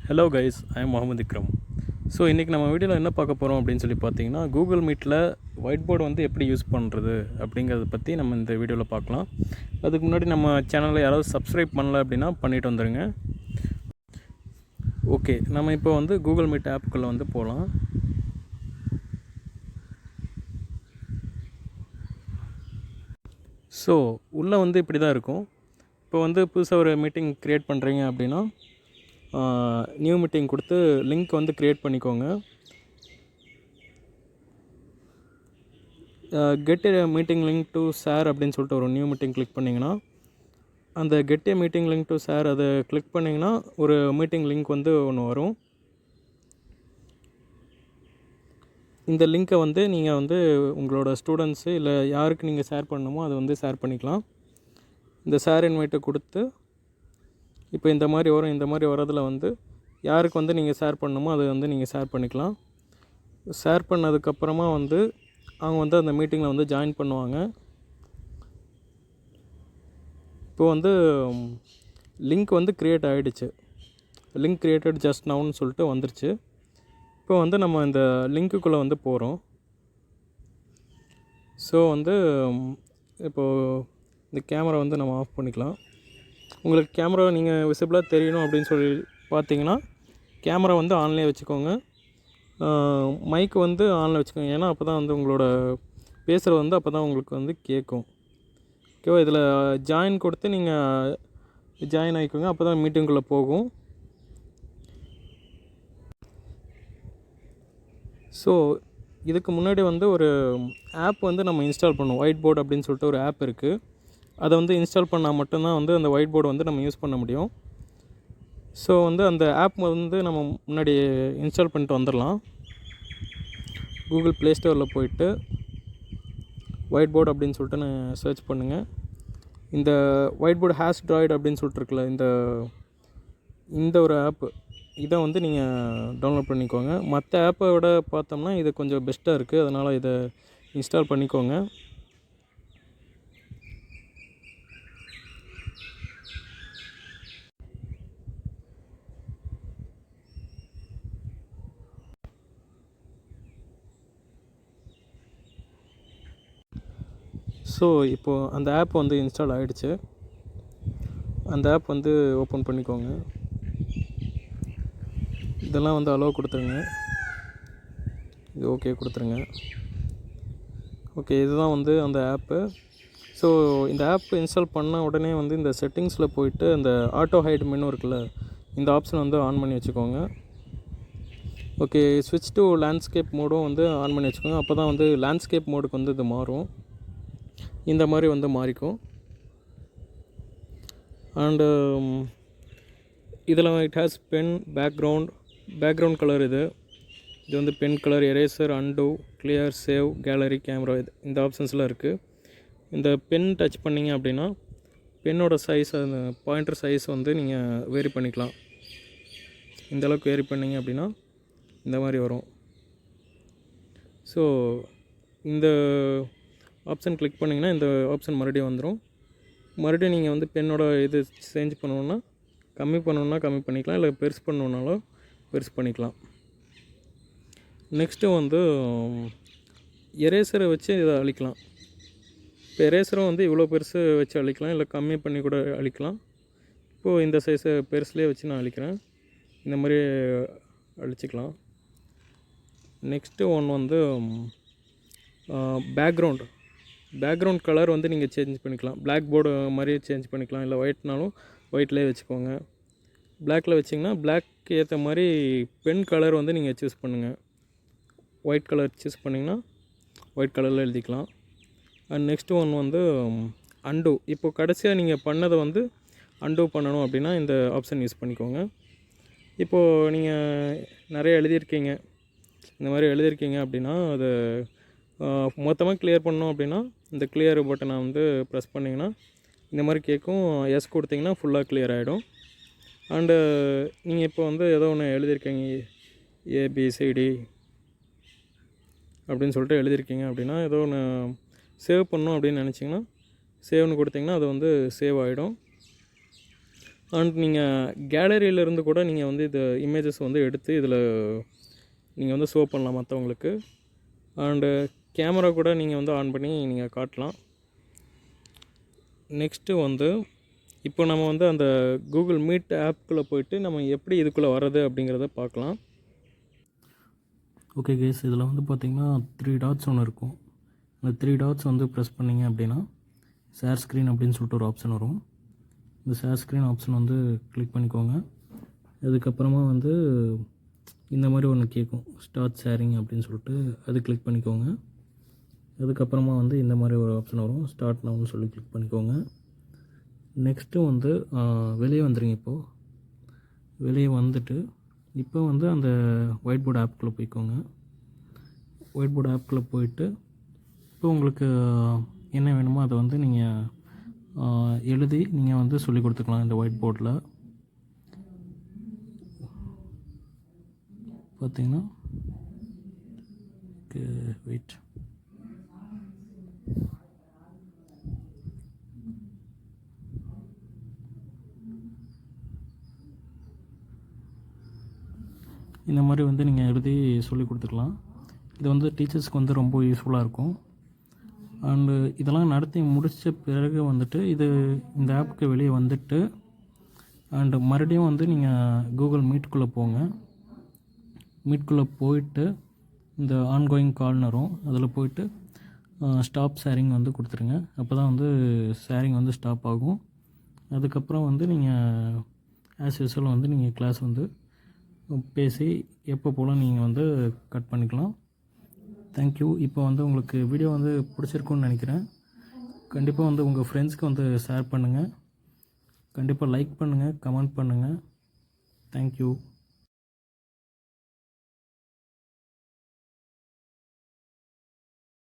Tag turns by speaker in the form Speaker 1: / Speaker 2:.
Speaker 1: Hello guys, I am MOHAMMEDIKRAM. So இன்றைக்கி நம்ம வீடியோவில் என்ன பார்க்க போகிறோம் அப்படின்னு சொல்லி பார்த்தீங்கன்னா கூகுள் மீட்டில் ஒயிட் போர்டு வந்து எப்படி யூஸ் பண்ணுறது அப்படிங்கிறத பற்றி நம்ம இந்த வீடியோவில் பார்க்கலாம். அதுக்கு முன்னாடி நம்ம சேனலில் யாராவது சப்ஸ்கிரைப் பண்ணல அப்படின்னா பண்ணிட்டு வந்துடுங்க. ஓகே, நம்ம இப்போ வந்து கூகுள் மீட் ஆப்புக்குள்ளே வந்து போகலாம். ஸோ உள்ளே வந்து இப்படி தான் இருக்கும். இப்போ வந்து புதுசாக ஒரு மீட்டிங் க்ரியேட் பண்ணுறீங்க அப்படின்னா நியூ மீட்டிங் கொடுத்து லிங்க் வந்து க்ரியேட் பண்ணிக்கோங்க. Get a meeting link to share அப்படின்னு சொல்லிட்டு ஒரு நியூ மீட்டிங் கிளிக் பண்ணிங்கன்னா அந்த get a meeting link to share அதை கிளிக் பண்ணிங்கன்னா ஒரு மீட்டிங் லிங்க் வந்து ஒன்று வரும். இந்த லிங்க்கை வந்து நீங்கள் வந்து உங்களோட ஸ்டூடெண்ட்ஸு இல்லை யாருக்கு நீங்கள் ஷேர் பண்ணணுமோ அதை வந்து ஷேர் பண்ணிக்கலாம். இந்த ஷேர் இன்வைட்டை கொடுத்து இப்போ இந்த மாதிரி வரும். இந்த மாதிரி வரதில் வந்து யாருக்கு வந்து நீங்கள் ஷேர் பண்ணணுமோ அதை வந்து நீங்கள் ஷேர் பண்ணிக்கலாம். ஷேர் பண்ணதுக்கப்புறமா வந்து அவங்க வந்து அந்த மீட்டிங்கில் வந்து ஜாயின் பண்ணுவாங்க. இப்போ வந்து லிங்க் வந்து க்ரியேட் ஆகிடுச்சு. லிங்க் க்ரியேட்டட் ஜஸ்ட் நவுன்னு சொல்லிட்டு வந்துருச்சு. இப்போ வந்து நம்ம இந்த லிங்க்குள்ளே வந்து போகிறோம். ஸோ வந்து இப்போது இந்த கேமரா வந்து நம்ம ஆஃப் பண்ணிக்கலாம். உங்களுக்கு கேமரா நீங்கள் விசிபிளாக தெரியணும் அப்படின்னு சொல்லி பார்த்தீங்கன்னா கேமரா வந்து ஆன்லேயே வச்சுக்கோங்க. மைக்கு வந்து ஆனில் வச்சுக்கோங்க. ஏன்னா அப்போ தான் வந்து உங்களோட பேசுகிறது வந்து அப்போ தான் உங்களுக்கு வந்து கேட்கும். ஓகேவா? இதில் ஜாயின் கொடுத்து நீங்கள் ஜாயின் ஆகிக்கோங்க. அப்போ தான் மீட்டிங்குள்ளே போகும். ஸோ இதுக்கு முன்னாடி வந்து ஒரு ஆப் வந்து நம்ம இன்ஸ்டால் பண்ணுவோம். ஒயிட் போர்டு அப்படின்னு சொல்லிட்டு ஒரு ஆப் இருக்குது. அதை வந்து இன்ஸ்டால் பண்ணால் மட்டும்தான் வந்து அந்த ஒயிட் போர்டு வந்து நம்ம யூஸ் பண்ண முடியும். ஸோ வந்து அந்த ஆப் வந்து நம்ம முன்னாடி இன்ஸ்டால் பண்ணிட்டு வந்துடலாம். கூகுள் ப்ளே ஸ்டோரில் போயிட்டு ஒயிட் போர்டு அப்படின்னு சொல்லிட்டு நான் சர்ச் பண்ணுங்கள். இந்த ஒயிட் போர்டு ஹேஸ் ட்ராய்டு அப்படின்னு சொல்லிட்டு இருக்குல்ல, இந்த ஒரு ஆப்பு இதை வந்து நீங்கள் டவுன்லோட் பண்ணிக்கோங்க. மற்ற ஆப்பை விட பார்த்தோம்னா இது கொஞ்சம் பெஸ்ட்டாக இருக்குது. அதனால் இதை இன்ஸ்டால் பண்ணிக்கோங்க. ஸோ இப்போது அந்த ஆப் வந்து இன்ஸ்டால் ஆகிடுச்சு. அந்த ஆப் வந்து ஓப்பன் பண்ணிக்கோங்க. இதெல்லாம் வந்து அலோவ் கொடுத்துருங்க. இது ஓகே கொடுத்துருங்க. ஓகே, இதுதான் வந்து அந்த ஆப்பு. ஸோ இந்த ஆப் இன்ஸ்டால் பண்ண உடனே வந்து இந்த செட்டிங்ஸில் போயிட்டு அந்த ஆட்டோ ஹைட் மெனு இருக்குல்ல, இந்த ஆப்ஷன் வந்து ஆன் பண்ணி வச்சுக்கோங்க. ஓகே, ஸ்விட்ச் டு லேண்ட்ஸ்கேப் மோடும் வந்து ஆன் பண்ணி வச்சுக்கோங்க. அப்போ தான் வந்து லேண்ட்ஸ்கேப் மோடுக்கு வந்து இது மாறும். இந்த மாதிரி வந்து மாறிக்கும். அண்டு இதில் it has pen background colour. இது வந்து pen colour, eraser, undo, clear, save, gallery, camera, இந்த ஆப்ஷன்ஸ்லாம் இருக்குது. இந்த பென் டச் பண்ணிங்க அப்படின்னா பென்னோட சைஸ், அந்த பாயிண்டர் சைஸ் வந்து நீங்கள் வேரி பண்ணிக்கலாம். இந்தளவுக்கு வேரி பண்ணிங்க அப்படின்னா இந்த மாதிரி வரும். ஸோ இந்த ஆப்ஷன் கிளிக் பண்ணிங்கன்னா இந்த ஆப்ஷன் மறுபடியும் வந்துடும். மறுபடியும் நீங்கள் வந்து பென்னோட இது சேஞ்ச் பண்ணணுன்னா கம்மி பண்ணணுன்னா கம்மி பண்ணிக்கலாம், இல்லை பெருசு பண்ணணுன்னாலும் பெருசு பண்ணிக்கலாம். நெக்ஸ்ட்டு வந்து எரேசரை வச்சு இதை அழிக்கலாம். இப்போ எரேசரும் வந்து இவ்வளோ பெருசு வச்சு அழிக்கலாம், இல்லை கம்மி பண்ணி கூட அழிக்கலாம். இப்போது இந்த சைஸை பெருசுலேயே வச்சு நான் அழிக்கிறேன். இந்த மாதிரி அழிச்சிக்கலாம். நெக்ஸ்ட்டு ஒன் வந்து பேக்ரவுண்ட் கலர் வந்து நீங்கள் சேஞ்ச் பண்ணிக்கலாம். பிளாக் போர்டு மாதிரியே சேஞ்ச் பண்ணிக்கலாம், இல்லை ஒயிட்னாலும் ஒயிட்லேயே வச்சுக்கோங்க. பிளாக்கில் வச்சிங்கன்னா பிளாக் ஏற்ற மாதிரி பென் கலர் வந்து நீங்கள் சூஸ் பண்ணுங்கள். ஒயிட் கலர் சூஸ் பண்ணிங்கன்னா ஒயிட் கலரில் எழுதிக்கலாம். அண்ட் நெக்ஸ்ட்டு ஒன் வந்து அன்டூ. இப்போது கடைசியாக நீங்கள் பண்ணதை வந்து அன்டூ பண்ணணும் அப்படின்னா இந்த ஆப்ஷன் யூஸ் பண்ணிக்கோங்க. இப்போது நீங்கள் நிறைய எழுதியிருக்கீங்க, இந்த மாதிரி எழுதியிருக்கீங்க அப்படின்னா அதை மொத்தமாக கிளியர் பண்ணணும் அப்படின்னா இந்த கிளியர் பட்டனை வந்து ப்ரெஸ் பண்ணிங்கன்னா இந்த மாதிரி கேட்கும். எஸ் கொடுத்திங்கன்னா ஃபுல்லாக கிளியர் ஆகிடும். அண்டு நீங்கள் இப்போ வந்து ஏதோ ஒன்று எழுதியிருக்கீங்க, ஏபிசிடி அப்படின்னு சொல்லிட்டு எழுதியிருக்கீங்க அப்படின்னா ஏதோ ஒன்று சேவ் பண்ணணும் அப்படின்னு நினச்சிங்கன்னா சேவ்னு கொடுத்திங்கன்னா அது வந்து சேவ் ஆகிடும். அண்ட் நீங்கள் கேலரியிலேருந்து கூட நீங்கள் வந்து இந்த இமேஜஸ் வந்து எடுத்து இதில் நீங்கள் வந்து ஷோ பண்ணலாம் மற்றவங்களுக்கு. அண்டு கேமரா கூட நீங்கள் வந்து ஆன் பண்ணி நீங்கள் காட்டலாம். நெக்ஸ்ட்டு வந்து இப்போ நம்ம வந்து அந்த கூகுள் மீட் ஆப்புக்குள்ளே போய்ட்டு நம்ம எப்படி இதுக்குள்ளே வர்றது அப்படிங்கிறத பார்க்கலாம். ஓகே கேஸ், இதில் வந்து பார்த்திங்கன்னா 3 டாட்ஸ் ஒன்று இருக்கும். அந்த 3 டாட்ஸ் வந்து ப்ரெஸ் பண்ணிங்க அப்படின்னா ஷேர் ஸ்க்ரீன் அப்படின்னு சொல்லிட்டு ஒரு ஆப்ஷன் வரும். இந்த ஷேர் ஸ்க்ரீன் ஆப்ஷன் வந்து கிளிக் பண்ணிக்கோங்க. அதுக்கப்புறமா வந்து இந்த மாதிரி ஒன்று கேட்கும், ஸ்டார்ட் ஷேரிங் அப்படின்னு சொல்லிட்டு அது கிளிக் பண்ணிக்கோங்க. அதுக்கப்புறமா வந்து இந்த மாதிரி ஒரு ஆப்ஷன் வரும், ஸ்டார்ட் நவுன்னு சொல்லி கிளிக் பண்ணிக்கோங்க. நெக்ஸ்ட்டு வந்து வெளியே வந்துடுங்க. இப்போது வெளியே வந்துட்டு இப்போ வந்து அந்த ஒயிட் போர்டு ஆப்புக்குள்ளே போய்க்கோங்க. ஒயிட் போர்டு ஆப்புக்குள்ளே போயிட்டு இப்போ உங்களுக்கு என்ன வேணுமோ அதை வந்து நீங்கள் எழுதி நீங்கள் வந்து சொல்லிக் கொடுத்துக்கலாம். இந்த ஒயிட் போர்டில் பார்த்தீங்கன்னா வெயிட், இந்த மாதிரி வந்து நீங்கள் எழுதி சொல்லிக் கொடுத்துக்கலாம். இது வந்து டீச்சர்ஸ்க்கு வந்து ரொம்ப யூஸ்ஃபுல்லாக இருக்கும். அண்டு இதெல்லாம் நடத்தி முடித்த பிறகு வந்துட்டு இந்த ஆப்புக்கு வெளியே வந்துட்டு அண்டு மறுபடியும் வந்து நீங்கள் கூகுள் மீட்குள்ளே போங்க. மீட்குள்ளே போயிட்டு இந்த ஆன்கோயிங் கால்னு வரும், அதில் போயிட்டு ஸ்டாப் ஷேரிங் வந்து கொடுத்துருங்க. அப்போ தான் வந்து ஷேரிங் வந்து ஸ்டாப் ஆகும். அதுக்கப்புறம் வந்து நீங்கள் ஆஸ் யூஸ்வல் வந்து நீங்கள் கிளாஸ் வந்து பேசி எப்போ போல் நீங்கள் வந்து கட் பண்ணிக்கலாம். தேங்க்யூ. இப்போ வந்து உங்களுக்கு வீடியோ வந்து பிடிச்சிருக்குன்னு நினைக்கிறேன். கண்டிப்பாக வந்து உங்கள் ஃப்ரெண்ட்ஸ்க்கு வந்து ஷேர் பண்ணுங்கள். கண்டிப்பாக லைக் பண்ணுங்கள், கமெண்ட் பண்ணுங்கள். தேங்க்யூ.